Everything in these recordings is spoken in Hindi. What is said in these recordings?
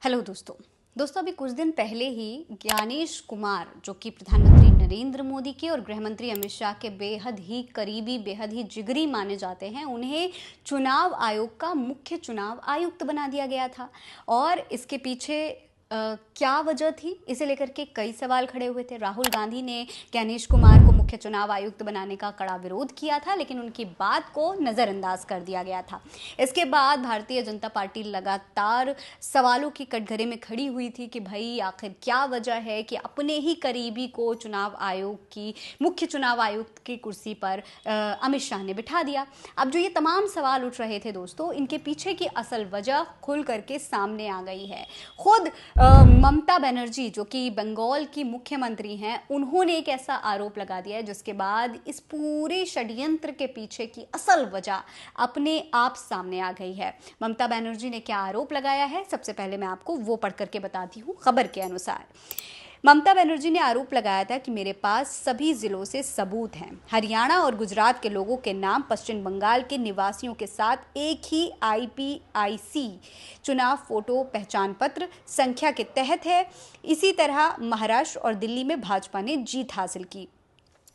हेलो दोस्तों अभी कुछ दिन पहले ही ज्ञानेश कुमार जो कि प्रधानमंत्री नरेंद्र मोदी के और गृह मंत्री अमित शाह के बेहद ही करीबी बेहद ही जिगरी माने जाते हैं, उन्हें चुनाव आयोग का मुख्य चुनाव आयुक्त बना दिया गया था। और इसके पीछे क्या वजह थी, इसे लेकर के कई सवाल खड़े हुए थे। राहुल गांधी ने ज्ञानेश कुमार को मुख्य चुनाव आयुक्त बनाने का कड़ा विरोध किया था, लेकिन उनकी बात को नज़रअंदाज कर दिया गया था। इसके बाद भारतीय जनता पार्टी लगातार सवालों की कटघरे में खड़ी हुई थी कि भाई आखिर क्या वजह है कि अपने ही करीबी को चुनाव आयोग की मुख्य चुनाव आयुक्त की कुर्सी पर अमित शाह ने बिठा दिया। अब जो ये तमाम सवाल उठ रहे थे दोस्तों, इनके पीछे की असल वजह खुल करके सामने आ गई है। खुद ममता बनर्जी जो कि बंगाल की मुख्यमंत्री हैं, उन्होंने एक ऐसा आरोप लगा दिया है जिसके बाद इस पूरे षड्यंत्र के पीछे की असल वजह अपने आप सामने आ गई है। ममता बनर्जी ने क्या आरोप लगाया है, सबसे पहले मैं आपको वो पढ़ करके बताती हूँ। खबर के अनुसार ममता बनर्जी ने आरोप लगाया था कि मेरे पास सभी जिलों से सबूत हैं। हरियाणा और गुजरात के लोगों के नाम पश्चिम बंगाल के निवासियों के साथ एक ही आईपीआईसी चुनाव फोटो पहचान पत्र संख्या के तहत है। इसी तरह महाराष्ट्र और दिल्ली में भाजपा ने जीत हासिल की।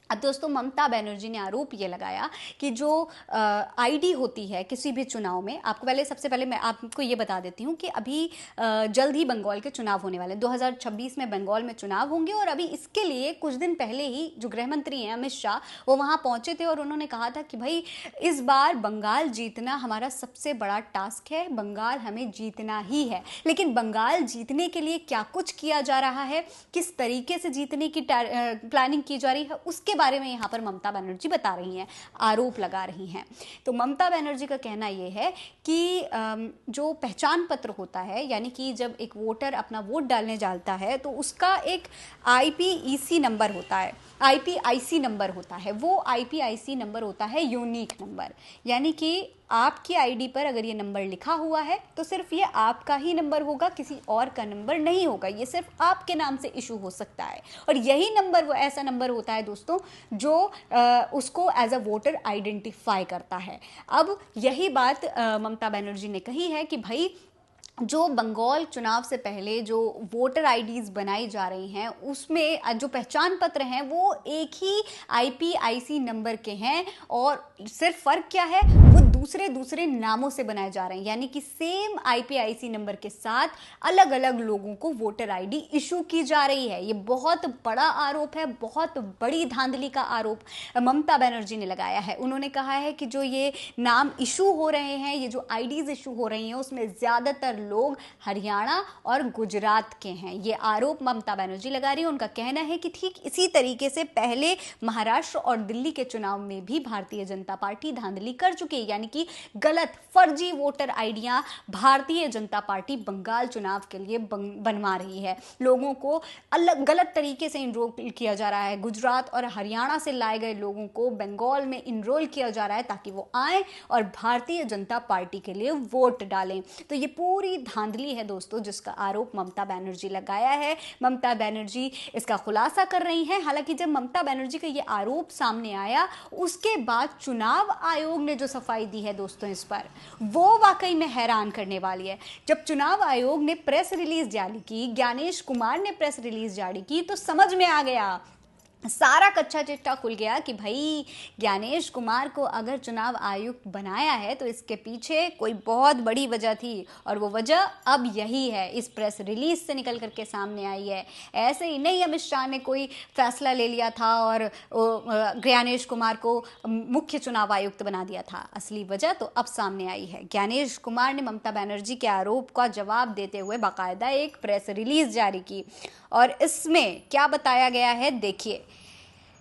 अब दोस्तों, ममता बनर्जी ने आरोप ये लगाया कि जो आईडी होती है किसी भी चुनाव में, आपको सबसे पहले मैं आपको ये बता देती हूँ कि अभी जल्द ही बंगाल के चुनाव होने वाले हैं। 2026 में बंगाल में चुनाव होंगे और अभी इसके लिए कुछ दिन पहले ही जो गृह मंत्री हैं अमित शाह, वो वहाँ पहुँचे थे और उन्होंने कहा था कि भाई इस बार बंगाल जीतना हमारा सबसे बड़ा टास्क है, बंगाल हमें जीतना ही है। लेकिन बंगाल जीतने के लिए क्या कुछ किया जा रहा है, किस तरीके से जीतने की प्लानिंग की जा रही है, उसके बारे में यहाँ पर ममता बनर्जी बता रही हैं, आरोप लगा रही हैं। तो ममता बनर्जी का कहना यह है कि जो पहचान पत्र होता है, यानी कि जब एक वोटर अपना वोट डालने जाता है तो उसका एक आईपीईसी नंबर होता है, आईपीआईसी नंबर होता है। वो आईपीआईसी नंबर होता है यूनिक नंबर, यानी कि आपकी आईडी पर अगर ये नंबर लिखा हुआ है तो सिर्फ ये आपका ही नंबर होगा, किसी और का नंबर नहीं होगा। ये सिर्फ आपके नाम से इशू हो सकता है और यही नंबर वो ऐसा नंबर होता है दोस्तों जो उसको एज अ वोटर आइडेंटिफाई करता है। अब यही बात ममता बनर्जी ने कही है कि भाई जो बंगाल चुनाव से पहले जो वोटर आईडीज बनाई जा रही हैं, उसमें जो पहचान पत्र हैं वो एक ही आईपीआईसी नंबर के हैं और सिर्फ फर्क क्या है, वो दूसरे नामों से बनाए जा रहे हैं। यानी कि सेम आईपीआईसी नंबर के साथ अलग अलग लोगों को वोटर आईडी इशू की जा रही है। ये बहुत बड़ा आरोप है, बहुत बड़ी धांधली का आरोप ममता बनर्जी ने लगाया है। उन्होंने कहा है कि जो ये नाम इशू हो रहे हैं, ये जो आईडीज इशू हो रही हैं, उसमें ज्यादातर लोग हरियाणा और गुजरात के हैं। ये आरोप ममता बनर्जी लगा रही है। उनका कहना है कि ठीक इसी तरीके से पहले महाराष्ट्र और दिल्ली के चुनाव में भी भारतीय जनता पार्टी धांधली कर चुकी है, यानी कि गलत फर्जी वोटर आईडियां भारतीय जनता पार्टी बंगाल चुनाव के लिए बनवा रही है। लोगों को अलग गलत तरीके से इनरोल किया जा रहा है। गुजरात और हरियाणा से लाए गए लोगों को बंगाल में इनरोल किया जा रहा है ताकि वो आए और भारतीय जनता पार्टी के लिए वोट डालें। तो ये पूरी धांधली है दोस्तों, जिसका आरोप ममता बनर्जी लगाया है। ममता बनर्जी इसका खुलासा कर रही हैं। हालांकि जब ममता बनर्जी का ये आरोप सामने आया, उसके बाद चुनाव आयोग ने जो सफाई दी है दोस्तों इस पर, वो वाकई में हैरान करने वाली है। जब चुनाव आयोग ने प्रेस रिलीज जारी की, ज्ञानेश कुमार ने प्रेस रिलीज जारी की, तो समझ में आ गया, सारा कच्चा चिट्ठा खुल गया कि भाई ज्ञानेश कुमार को अगर चुनाव आयुक्त बनाया है तो इसके पीछे कोई बहुत बड़ी वजह थी और वो वजह अब यही है, इस प्रेस रिलीज से निकल करके सामने आई है। ऐसे ही नहीं अमित शाह ने कोई फैसला ले लिया था और ज्ञानेश कुमार को मुख्य चुनाव आयुक्त बना दिया था। असली वजह तो अब सामने आई है। ज्ञानेश कुमार ने ममता बनर्जी के आरोप का जवाब देते हुए बाकायदा एक प्रेस रिलीज जारी की और इसमें क्या बताया गया है देखिए।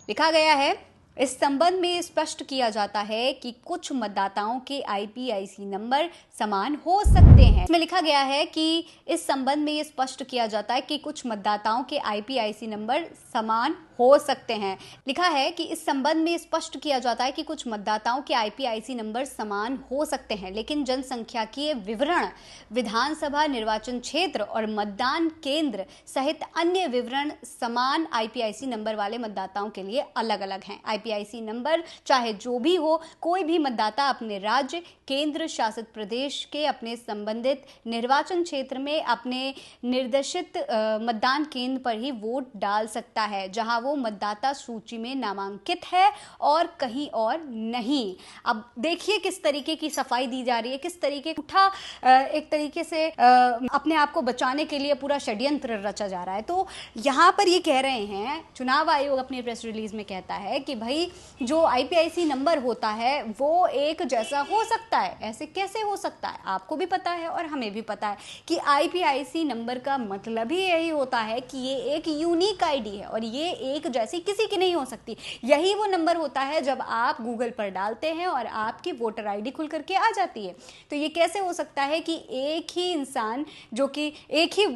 लिखा गया है, इस संबंध में स्पष्ट किया जाता है कि कुछ मतदाताओं के आईपीआईसी नंबर समान हो सकते हैं। इसमें लिखा गया है कि इस संबंध में ये स्पष्ट किया जाता है कि कुछ मतदाताओं के आईपीआईसी नंबर समान हो सकते हैं। लिखा है कि इस संबंध में स्पष्ट किया जाता है कि कुछ मतदाताओं के आईपीआईसी नंबर समान हो सकते हैं, लेकिन जनसंख्याकीय विवरण, विधानसभा निर्वाचन क्षेत्र और मतदान केंद्र सहित अन्य विवरण समान आईपीआईसी नंबर वाले मतदाताओं के लिए अलग अलग हैं। आईपीआईसी नंबर चाहे जो भी हो, कोई भी मतदाता अपने राज्य, केंद्र शासित प्रदेश प्रदेश के अपने संबंधित निर्वाचन क्षेत्र में अपने निर्देशित मतदान केंद्र पर ही वोट डाल सकता है, जहां वो मतदाता सूची में नामांकित है और कहीं और नहीं। अब देखिए किस तरीके की सफाई दी जा रही है, किस तरीके उठा एक तरीके से अपने आप को बचाने के लिए पूरा षड्यंत्र रचा जा रहा है। तो यहाँ पर ये कह रहे हैं, चुनाव आयोग अपनी प्रेस रिलीज में कहता है कि भाई जो आईपीआईसी नंबर होता है वो एक जैसा हो सकता है। ऐसे कैसे हो सकता है? आपको भी पता है और हमें भी पता है कि आईपीआईसी नंबर का मतलब ही यही होता है कि ये एक यूनिक आईडी है और ये एक जैसी किसी की नहीं हो सकती। यही वो नंबर होता है जब आप गूगल पर डालते हैं और आपकी वोटर आईडी खुल करके आ जाती है। तो ये कैसे हो सकता है कि एक ही इंसान जो कि एक ही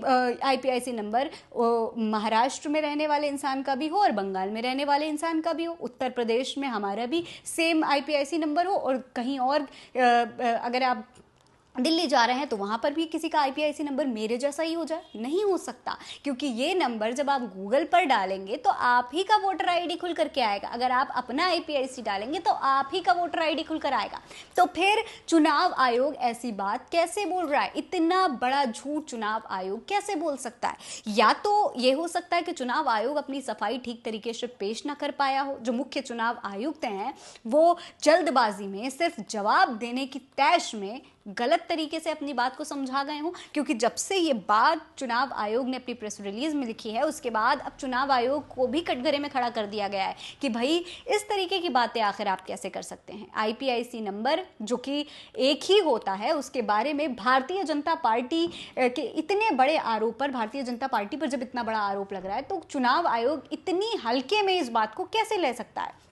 आईपीआईसी नंबर महाराष्ट्र में रहने वाले इंसान का भी हो और बंगाल में रहने वाले इंसान का भी हो, उत्तर प्रदेश में हमारा भी सेम आईपीआईसी नंबर हो और कहीं और अगर आप दिल्ली जा रहे हैं तो वहां पर भी किसी का आईपीआईसी नंबर मेरे जैसा ही हो जाए? नहीं हो सकता, क्योंकि ये नंबर जब आप गूगल पर डालेंगे तो आप ही का वोटर आईडी खुल करके आएगा। अगर आप अपना आईपीआईसी डालेंगे तो आप ही का वोटर आईडी खुल कर आएगा। तो फिर चुनाव आयोग ऐसी बात कैसे बोल रहा है? इतना बड़ा झूठ चुनाव आयोग कैसे बोल सकता है? या तो ये हो सकता है कि चुनाव आयोग अपनी सफाई ठीक तरीके से पेश ना कर पाया हो। जो मुख्य चुनाव आयुक्त हैं वो जल्दबाजी में सिर्फ जवाब देने की तैश में गलत तरीके से अपनी बात को समझा गए हों, क्योंकि जब से ये बात चुनाव आयोग ने अपनी प्रेस रिलीज में लिखी है उसके बाद अब चुनाव आयोग को भी कटघरे में खड़ा कर दिया गया है कि भाई इस तरीके की बातें आखिर आप कैसे कर सकते हैं। आईपीआईसी नंबर जो कि एक ही होता है उसके बारे में भारतीय जनता पार्टी के इतने बड़े आरोप पर, भारतीय जनता पार्टी पर जब इतना बड़ा आरोप लग रहा है तो चुनाव आयोग इतनी हल्के में इस बात को कैसे ले सकता है?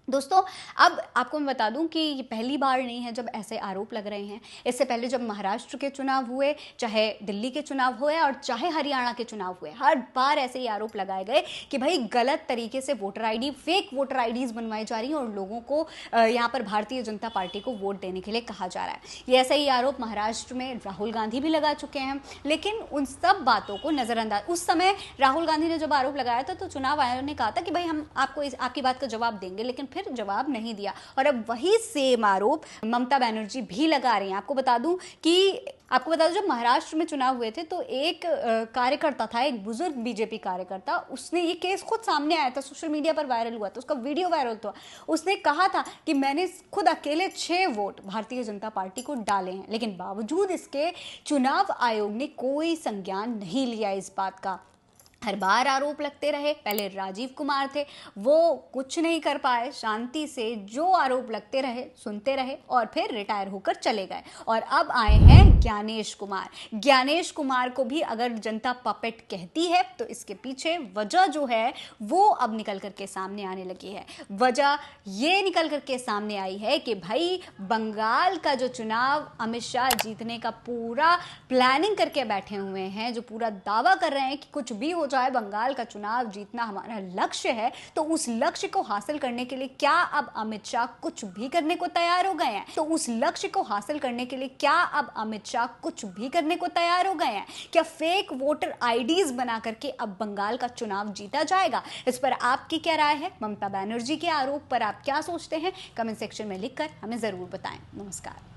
दोस्तों, अब आपको मैं बता दूं कि ये पहली बार नहीं है जब ऐसे आरोप लग रहे हैं। इससे पहले जब महाराष्ट्र के चुनाव हुए, चाहे दिल्ली के चुनाव हुए और चाहे हरियाणा के चुनाव हुए, हर बार ऐसे ही आरोप लगाए गए कि भाई गलत तरीके से voter ID, fake voter IDs बनवाई जा रही हैं और लोगों को यहाँ पर भारतीय जनता पार्टी को वोट देने के लिए कहा जा रहा है। ये ऐसा ही आरोप महाराष्ट्र में राहुल गांधी भी लगा चुके हैं, लेकिन उन सब बातों को नजरअंदाज, उस समय राहुल गांधी ने जब आरोप लगाया था तो चुनाव आयोग ने कहा था कि भाई हम आपको आपकी बात का जवाब देंगे, लेकिन फिर जवाब नहीं दिया। और अब वही सेम आरोप ममता बनर्जी भी लगा रही हैं। आपको बता दूं जब महाराष्ट्र में चुनाव हुए थे तो एक कार्यकर्ता था, एक बुजुर्ग बीजेपी कार्यकर्ता, उसने ये केस खुद सामने आया था, सोशल मीडिया पर वायरल हुआ था, उसका वीडियो वायरल हुआ। उसने कहा था कि मैंने खुद अकेले 6 वोट भारतीय जनता पार्टी को डाले हैं, लेकिन बावजूद इसके चुनाव आयोग ने कोई संज्ञान नहीं लिया इस बात का। हर बार आरोप लगते रहे। पहले राजीव कुमार थे, वो कुछ नहीं कर पाए, शांति से जो आरोप लगते रहे सुनते रहे और फिर रिटायर होकर चले गए। और अब आए हैं ज्ञानेश कुमार। ज्ञानेश कुमार को भी अगर जनता पपेट कहती है तो इसके पीछे वजह जो है वो अब निकल करके सामने आने लगी है। वजह ये निकल करके सामने आई है कि भाई बंगाल का जो चुनाव अमित शाह जीतने का पूरा प्लानिंग करके बैठे हुए हैं, जो पूरा दावा कर रहे हैं कि कुछ भी हो चाहे बंगाल का चुनाव जीतना हमारा लक्ष्य है, तो उस लक्ष्य को हासिल करने के लिए क्या अब अमित शाह कुछ भी करने को तैयार हो गए हैं? तो उस लक्ष्य को हासिल करने के लिए क्या अब अमित शाह कुछ भी करने को तैयार हो गए हैं? क्या फेक वोटर आईडीज बना करके अब बंगाल का चुनाव जीता जाएगा? इस पर आपकी क्या राय है? ममता बनर्जी के आरोप पर आप क्या सोचते हैं? कमेंट सेक्शन में लिखकर हमें जरूर बताएं। नमस्कार।